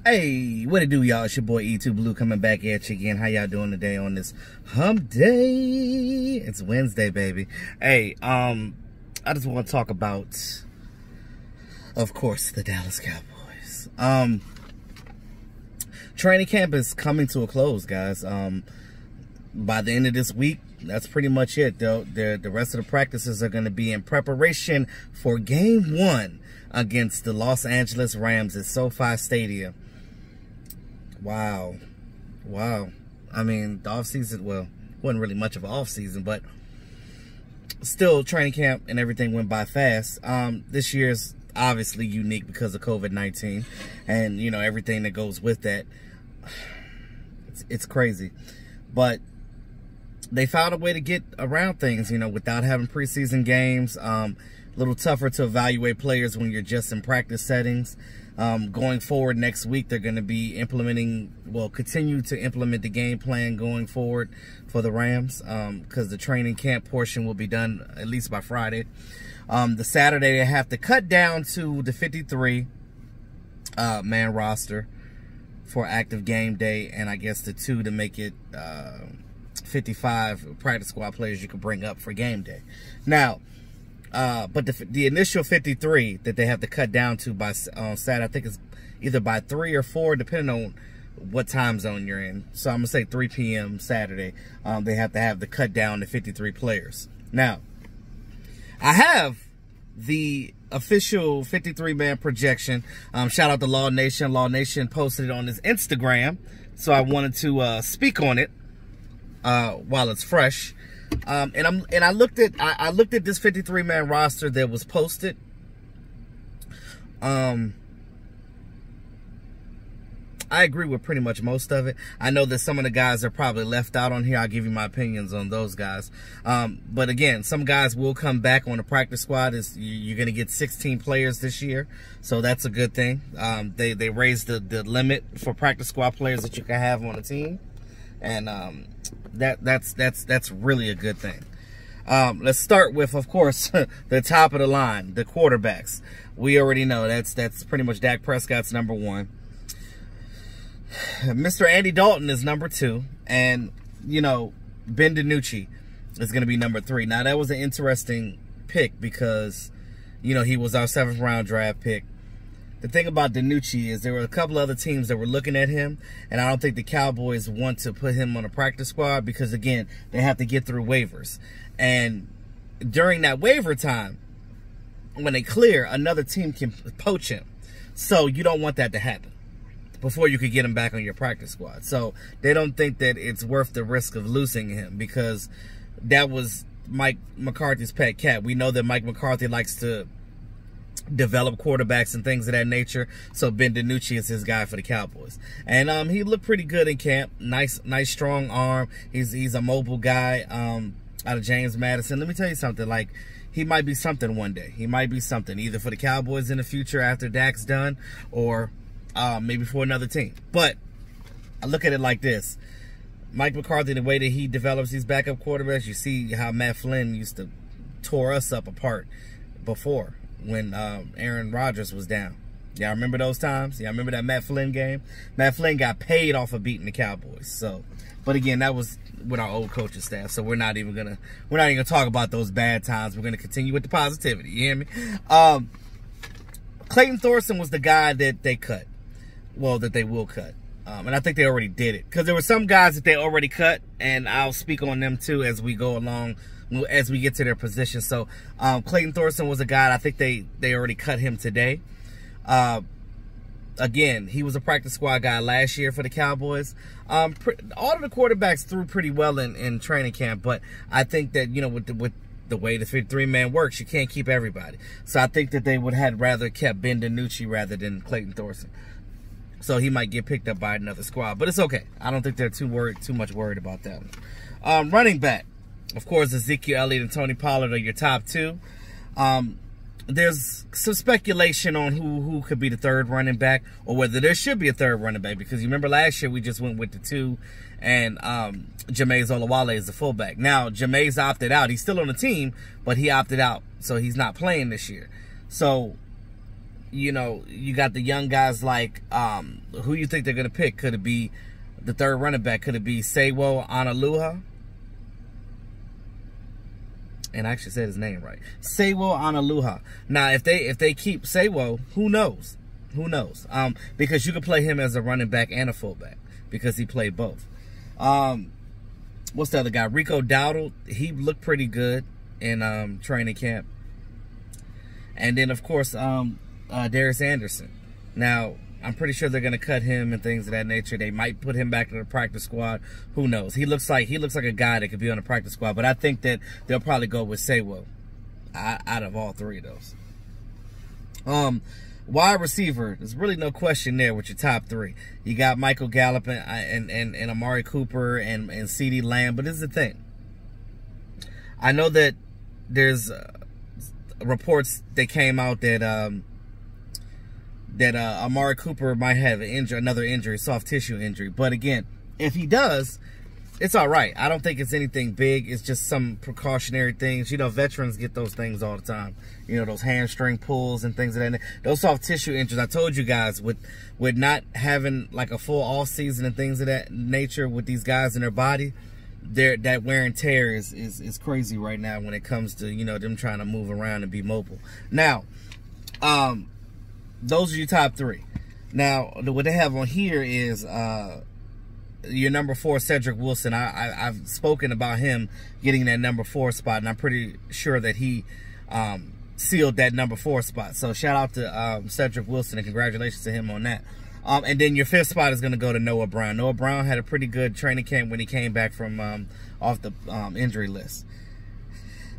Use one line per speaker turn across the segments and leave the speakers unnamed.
Hey, what it do, y'all? It's your boy E2 Blue coming back at you again. How y'all doing today on this hump day? It's Wednesday, baby. Hey, I just want to talk about, of course, the Dallas Cowboys. Training camp is coming to a close, guys. By the end of this week, that's pretty much it. The rest of the practices are going to be in preparation for Game 1 against the Los Angeles Rams at SoFi Stadium. Wow. I mean, the offseason, well, wasn't really much of an offseason, but still, training camp and everything went by fast. This year's obviously unique because of COVID-19 and, you know, everything that goes with that. It's crazy. But they found a way to get around things, you know, without having preseason games. A little tougher to evaluate players when you're just in practice settings. Going forward next week, they're going to be continue to implement the game plan going forward for the Rams, because the training camp portion will be done at least by Friday. The Saturday, they have to cut down to the 53-man roster for active game day, and I guess the 2 to make it 55 practice squad players you can bring up for game day. Now, but the initial 53 that they have to cut down to by Saturday, I think it's either by 3 or 4, depending on what time zone you're in. So I'm going to say 3 p.m. Saturday. They have to have the cut down to 53 players. Now, I have the official 53-man projection. Shout out to Law Nation. Law Nation posted it on his Instagram, so I wanted to speak on it while it's fresh. And I looked at this 53-man roster that was posted. I agree with pretty much most of it. I know that some of the guys are probably left out on here. I'll give you my opinions on those guys. But again, some guys will come back on the practice squad. You're going to get 16 players this year, so that's a good thing. They raised the limit for practice squad players that you can have on a team, and that's really a good thing. Let's start with, of course, the top of the line, the quarterbacks. We already know that's pretty much Dak Prescott's number 1. Mr. Andy Dalton is number 2, and you know, Ben DiNucci is going to be number 3. Now, that was an interesting pick because, you know, he was our 7th round draft pick. The thing about DiNucci is there were a couple other teams that were looking at him, and I don't think the Cowboys want to put him on a practice squad because, again, they have to get through waivers. And during that waiver time, when they clear, another team can poach him. So you don't want that to happen before you could get him back on your practice squad. So they don't think that it's worth the risk of losing him because that was Mike McCarthy's pet cat. We know that Mike McCarthy likes to develop quarterbacks and things of that nature. So Ben DiNucci is his guy for the Cowboys. And he looked pretty good in camp. Nice strong arm. He's a mobile guy out of James Madison. Let me tell you something, like, he might be something one day. He might be something either for the Cowboys in the future after Dak's done, or maybe for another team. But I look at it like this. Mike McCarthy, the way that he develops these backup quarterbacks, you see how Matt Flynn used to tore us up apart before when Aaron Rodgers was down. Y'all remember those times? Y'all remember that Matt Flynn game? Matt Flynn got paid off of beating the Cowboys. So, but again, that was with our old coaching staff. So we're not even gonna talk about those bad times. We're gonna continue with the positivity. You hear me? Clayton Thorson was the guy that they cut. Well, that they will cut. And I think they already did it. Because there were some guys that they already cut, and I'll speak on them too as we go along, as we get to their position. So, Clayton Thorson was a guy, I think they already cut him today. Again, he was a practice squad guy last year for the Cowboys. All of the quarterbacks threw pretty well in training camp, but I think that, you know, with the way the 53-man works, you can't keep everybody. So I think that they would have rather kept Ben DiNucci rather than Clayton Thorson. So he might get picked up by another squad, but it's okay. I don't think they're too much worried about that one. Running back, of course, Ezekiel Elliott and Tony Pollard are your top 2. There's some speculation on who could be the 3rd running back, or whether there should be a 3rd running back, because you remember last year we just went with the 2, and Jameis Olawale is the fullback. Now, Jameis opted out. He's still on the team, but he opted out, so he's not playing this year. So you know, you got the young guys like, who you think they're going to pick? Could it be the third running back? Could it be Sewo Onaluha? And I actually said his name right. Sewo Onaluha. Now, if they keep Sewo, who knows? Who knows? Because you could play him as a running back and a fullback because he played both. What's the other guy? Rico Dowdle. He looked pretty good in training camp. And then, of course, Darius Anderson. Now, I'm pretty sure they're going to cut him and things of that nature. They might put him back in the practice squad. Who knows? He looks like a guy that could be on the practice squad. But I think that they'll probably go with Sewo out of all three of those. Wide receiver, there's really no question there with your top three. You got Michael Gallup and Amari Cooper and CeeDee Lamb. But this is the thing. I know that there's reports that came out that Amari Cooper might have another injury, soft tissue injury. But again, if he does, it's all right. I don't think it's anything big. It's just some precautionary things. You know, veterans get those things all the time. You know, those hamstring pulls and things of that. Those soft tissue injuries, I told you guys, with not having like a full off season and things of that nature with these guys in their body, that wear and tear is crazy right now when it comes to, you know, them trying to move around and be mobile. Now, those are your top three. Now, what they have on here is your number 4, Cedric Wilson. I've spoken about him getting that number 4 spot, and I'm pretty sure that he sealed that number 4 spot. So shout out to Cedric Wilson, and congratulations to him on that. And then your 5th spot is going to go to Noah Brown. Noah Brown had a pretty good training camp when he came back from off the injury list.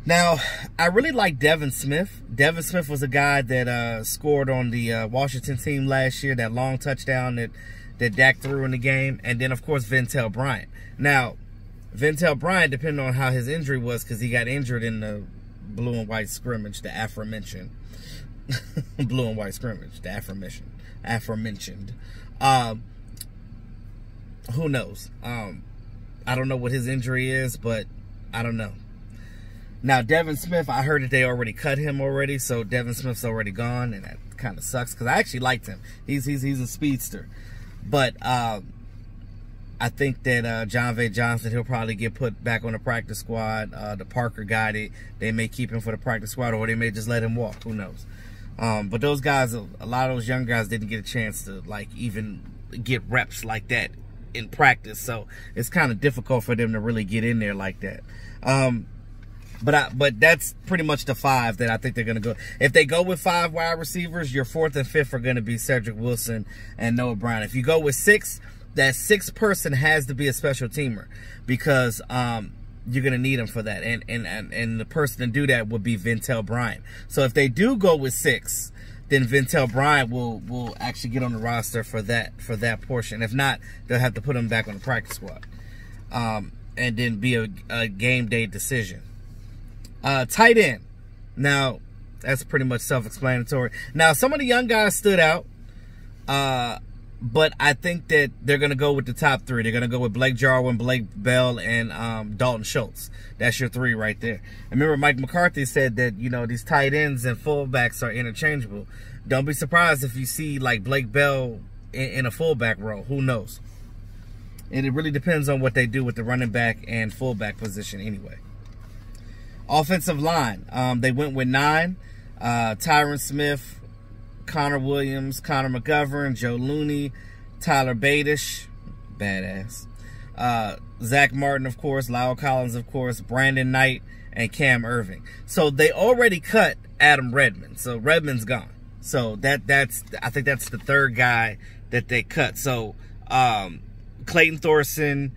Now, I really like Devin Smith. Devin Smith was a guy that scored on the Washington team last year, that long touchdown that Dak threw in the game. And then, of course, Ventel Bryant. Now, Ventel Bryant, depending on how his injury was, because he got injured in the blue and white scrimmage, the aforementioned. Blue and white scrimmage, the aforementioned. Who knows? I don't know what his injury is, but I don't know. Now, Devin Smith, I heard that they already cut him already, so Devin Smith's already gone, and that kind of sucks because I actually liked him. He's a speedster. But I think that John V. Johnson, he'll probably get put back on the practice squad. The Parker guy, they may keep him for the practice squad, or they may just let him walk. Who knows? But those guys, a lot of those young guys didn't get a chance to, like, even get reps like that in practice. So it's kind of difficult for them to really get in there like that. But that's pretty much the 5 that I think they're going to go. If they go with 5 wide receivers, your 4th and 5th are going to be Cedric Wilson and Noah Brown. If you go with 6, that 6th person has to be a special teamer because you're going to need him for that. And the person to do that would be Ventel Bryant. So if they do go with 6, then Ventel Bryant will actually get on the roster for that portion. If not, they'll have to put him back on the practice squad. And then be a game day decision. Tight end. Now, that's pretty much self-explanatory. Now, some of the young guys stood out. But I think that they're going to go with the top 3. They're going to go with Blake Jarwin, Blake Bell, and Dalton Schultz. That's your 3 right there. I remember Mike McCarthy said that, you know, these tight ends and fullbacks are interchangeable. Don't be surprised if you see, like, Blake Bell in a fullback role. Who knows? And it really depends on what they do with the running back and fullback position anyway. Offensive line. They went with 9. Tyron Smith, Connor Williams, Connor McGovern, Joe Looney, Tyler Badish, badass. Zach Martin, of course, Lyle Collins, of course, Brandon Knight, and Cam Irving. So they already cut Adam Redmond. So Redmond's gone. So I think that's the 3rd guy that they cut. So Clayton Thorson,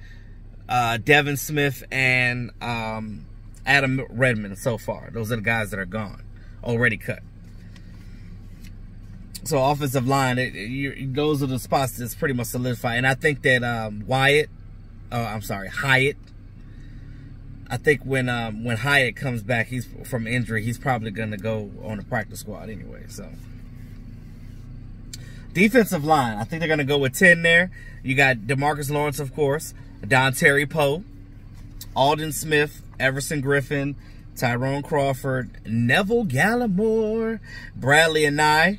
Devin Smith, and Adam Redmond so far. Those are the guys that are gone, already cut. So offensive line, those are the spots that's pretty much solidified. And I think that Hyatt. I think when Hyatt comes back, he's from injury, he's probably going to go on the practice squad anyway. So defensive line, I think they're going to go with 10 there. You got DeMarcus Lawrence, of course, Dontari Poe, Aldon Smith, Everson Griffin, Tyrone Crawford, Neville Gallimore, Bradley Anae,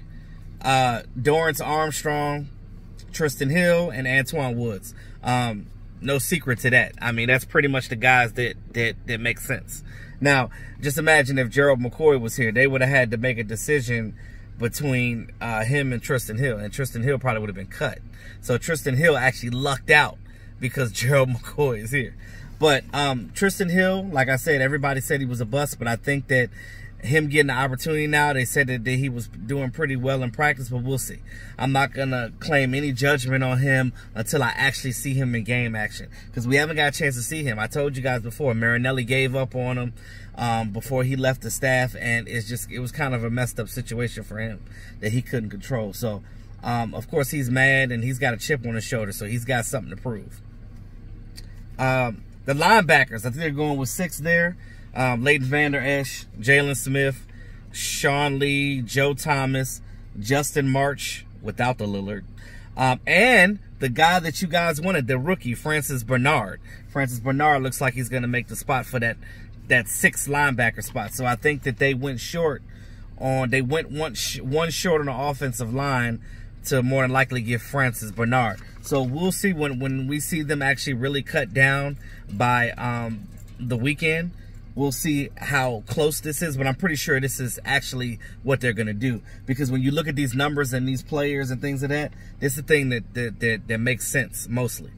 Dorrance Armstrong, Tristan Hill, and Antoine Woods. No secret to that. I mean, that's pretty much the guys that make sense. Now, just imagine if Gerald McCoy was here. They would have had to make a decision between him and Tristan Hill. And Tristan Hill probably would have been cut. So Tristan Hill actually lucked out because Gerald McCoy is here. But Tristan Hill, like I said, everybody said he was a bust. But I think that him getting the opportunity now, they said that he was doing pretty well in practice, but we'll see. I'm not going to claim any judgment on him until I actually see him in game action, because we haven't got a chance to see him. I told you guys before, Marinelli gave up on him before he left the staff, and it was kind of a messed up situation for him that he couldn't control. So, of course, he's mad, and he's got a chip on his shoulder, so he's got something to prove. The linebackers, I think they're going with 6 there. Leighton Vander Esch, Jalen Smith, Sean Lee, Joe Thomas, Justin March, without the Lillard, and the guy that you guys wanted, the rookie, Francis Bernard. Francis Bernard looks like he's going to make the spot for that 6th linebacker spot. So I think that they went short on, they went one short on the offensive line to more than likely give Francis Bernard. So we'll see when we see them actually really cut down by the weekend. We'll see how close this is, but I'm pretty sure this is actually what they're going to do. Because when you look at these numbers and these players and things of that, this is the thing that makes sense mostly.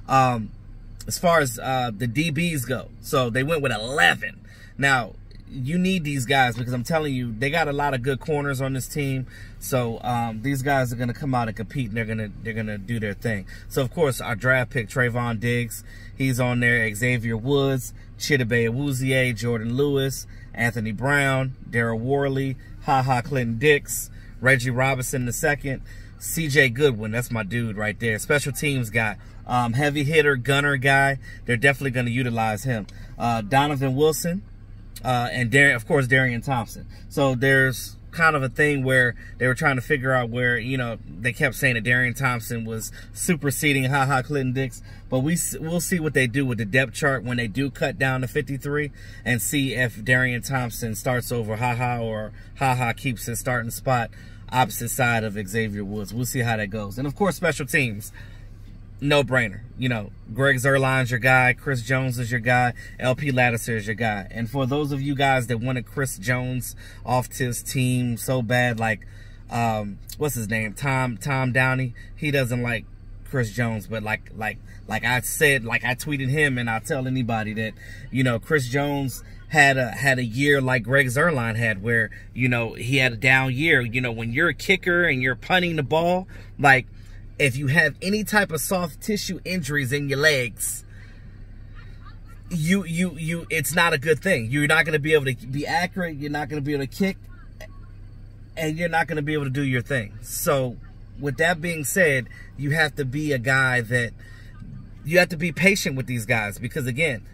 As far as the DBs go, so they went with 11. Now, you need these guys because I'm telling you, they got a lot of good corners on this team. So these guys are going to come out and compete, and they're gonna do their thing. So of course, our draft pick Trayvon Diggs, he's on there. Xavier Woods, Chidobe Awuzie, Jordan Lewis, Anthony Brown, Darryl Worley, Clinton Dix, Reggie Robinson II, C.J. Goodwin. That's my dude right there. Special teams guy, heavy hitter, gunner guy. They're definitely going to utilize him. Donovan Wilson. And of course, Darian Thompson. So there's kind of a thing where they were trying to figure out where, you know, they kept saying that Darian Thompson was superseding Clinton Dix. But we'll see what they do with the depth chart when they do cut down to 53 and see if Darian Thompson starts over or keeps his starting spot opposite side of Xavier Woods. We'll see how that goes. And of course, special teams. No-brainer. You know, Greg Zuerlein's your guy. Chris Jones is your guy. LP Ladouceur is your guy. And for those of you guys that wanted Chris Jones off to his team so bad, like, what's his name? Tom Downey. He doesn't like Chris Jones, but like I said, like I tweeted him, and I'll tell anybody that, you know, Chris Jones had a year like Greg Zuerlein had, where, you know, he had a down year. You know, when you're a kicker and you're punting the ball, like, if you have any type of soft tissue injuries in your legs, it's not a good thing. You're not going to be able to be accurate. You're not going to be able to kick, and you're not going to be able to do your thing. So with that being said, you have to be a guy that you have to be patient with these guys, because again,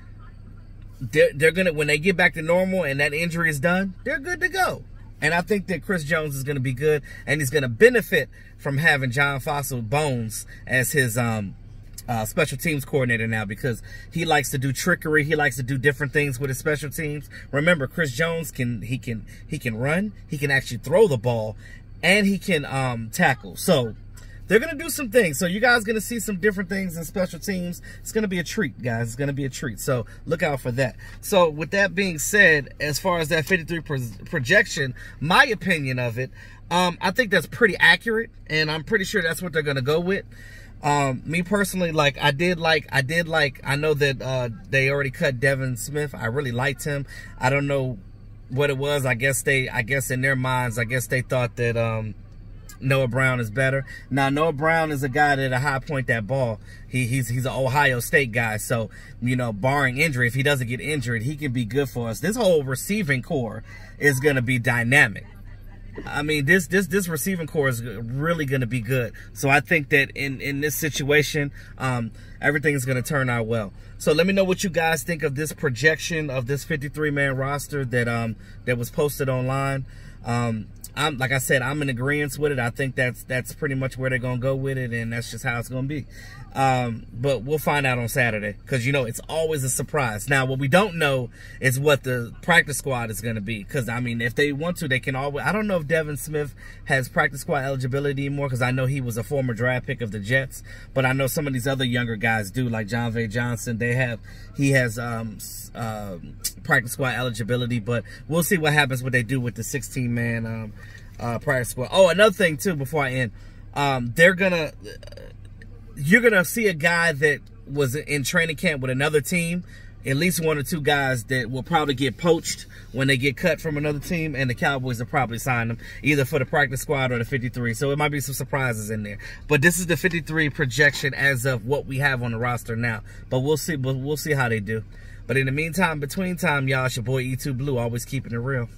they're going to, when they get back to normal and that injury is done, they're good to go. And I think that Chris Jones is going to be good, and he's going to benefit from having John Fossil Bones as his special teams coordinator now, because he likes to do trickery. He likes to do different things with his special teams. Remember, Chris Jones can run, he can actually throw the ball, and he can tackle. So they're going to do some things. So you guys are going to see some different things in special teams. It's going to be a treat, guys. It's going to be a treat. So look out for that. So with that being said, as far as that 53 projection, my opinion of it, I think that's pretty accurate, and I'm pretty sure that's what they're going to go with. Me personally, like, I know that they already cut Devin Smith. I really liked him. I don't know what it was. I guess in their minds, I guess they thought that Noah Brown is better. Now, Noah Brown is a guy that high point that ball. He's an Ohio State guy. So, you know, barring injury, if he doesn't get injured, he can be good for us. This whole receiving core is going to be dynamic. I mean, this receiving core is really going to be good. So I think that in this situation, everything is going to turn out well. So let me know what you guys think of this projection of this 53-man roster that was posted online. like I said, I'm in agreement with it. I think that's pretty much where they're gonna go with it, and that's just how it's gonna be. But we'll find out on Saturday, because you know it's always a surprise. Now, what we don't know is what the practice squad is gonna be, because I mean, if they want to, they can always. I don't know if Devin Smith has practice squad eligibility anymore, because I know he was a former draft pick of the Jets, but I know some of these other younger guys do, like John V. Johnson. He has practice squad eligibility, but we'll see what happens, what they do with the 16-man practice squad. Oh, another thing too, before I end, you're gonna see a guy that was in training camp with another team, at least 1 or 2 guys that will probably get poached when they get cut from another team, and the Cowboys will probably sign them either for the practice squad or the 53. So it might be some surprises in there. But this is the 53 projection as of what we have on the roster now. But we'll see. But we'll see how they do. But in the meantime, between time, y'all, it's your boy E2 Blue, always keeping it real.